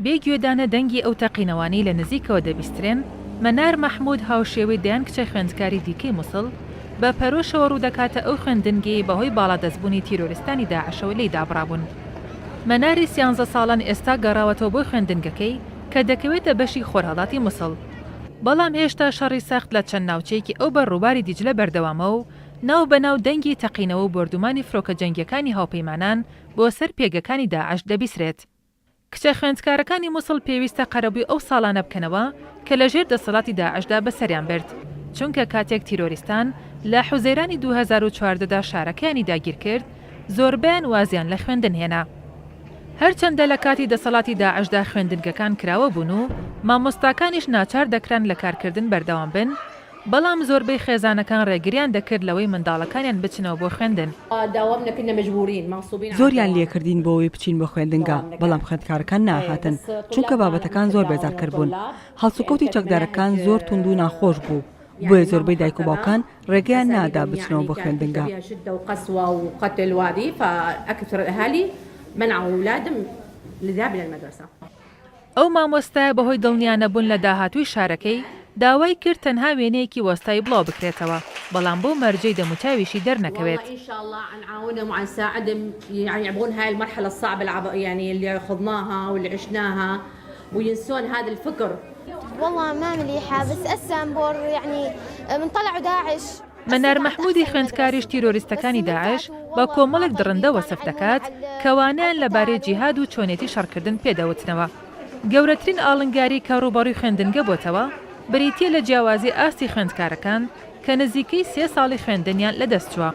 بێگوێدانە دەنگی ئەو تەقینەوانەی لە نزیکەوە دەبیسترێن، مەنار مەحموود هاوشێوەی دەیان کچە خوێندکاری دیکەی مووسڵ بە پەرۆشەوە ڕوودەکاتە ئەو خوێندنگەی بەهۆی باڵادەستبوونی تیرۆریستانی داعشەوە لێی دابڕابوون. مەناری 13 ساڵان ئێستا گەڕاوەتەوە بۆی خوێندنگەکەی کە دەکەوێتە بەشی خۆرهەڵاتی مووسڵ. بەڵام هێشتا شەڕی سەخت لە چەند ناوچەیەکی ئەو بەڕووباری دیجلە بەردەوامە و ناو بەناو دەنگی تەقینەوە و بردومانی فرۆکە جەنگیەکانی هاوپەیمانان بۆ سەر پێگەکانی داعش دەبیسرێت. کچە خوێندکارەکانی مووسڵ پێویستە قەرەبووی ئەو ساڵانە بکەنەوە کە لەژێر دەسەڵاتی داعشدا بەسەریان برد، چونکە کاتێک تیرۆریستان لە حوزەیرانی 2014دا شارەکانی داگیر کرد، زۆربیان وازیان لە خوێندن هێنا. هەرچەندە لە کاتی دەسەڵاتی داعشدا خوێندنگەکان کراوە بوون و مامۆستاکانیش ناچار دەکران لە کارکردن بەردەوام بن، بەڵام زۆربەی خێزانەکان ڕێگریان دەکرد لەوەی منداڵەکانیان بچنەوە بۆ خوێندن. زۆریان لێکردین بۆەوەی بچین بۆ خوێندنگە، بەڵام خوێندکارەکان ناهاتن چونکە بابەتەکان زۆر بێزارکرد بوون. هەڵسوکەوتی چەکدارەکان زۆر توند و ناخۆش بوو، بۆیە زۆربەی دایک و باوکان ڕێگەیان نادا بچنەوە بۆ خوێندنگە. ئەو مامۆستایە بەهۆی دڵنیانەبوون لە داهاتووی شارەکەی داوای کرد تەنها وێنەیەکی وەستای بڵاو بکرێتەوە، بەڵام بۆ مەرجەی دەموچاویشی دەرنەکەوێت. والله ما مليحة بس أسا بور يعني من طلعوا داعش. مەنار مەحموودی خوێندکاریش تیرۆریستەکانی داعش بە کۆمەڵێک درڕندە وەسف دەکات کەوانیان لەبارەی جیهاد و چۆنێتی شەڕکردن پێدەوتنەوە. گەورەترین ئاڵنگاری کە ڕووبەڕووی خوێندنگە بۆتەوە بریتیە لە جیاوازی ئاستی خوێندکارەکان کە نزیکەی 3 ساڵی خوێندنیان لەدەست چووە.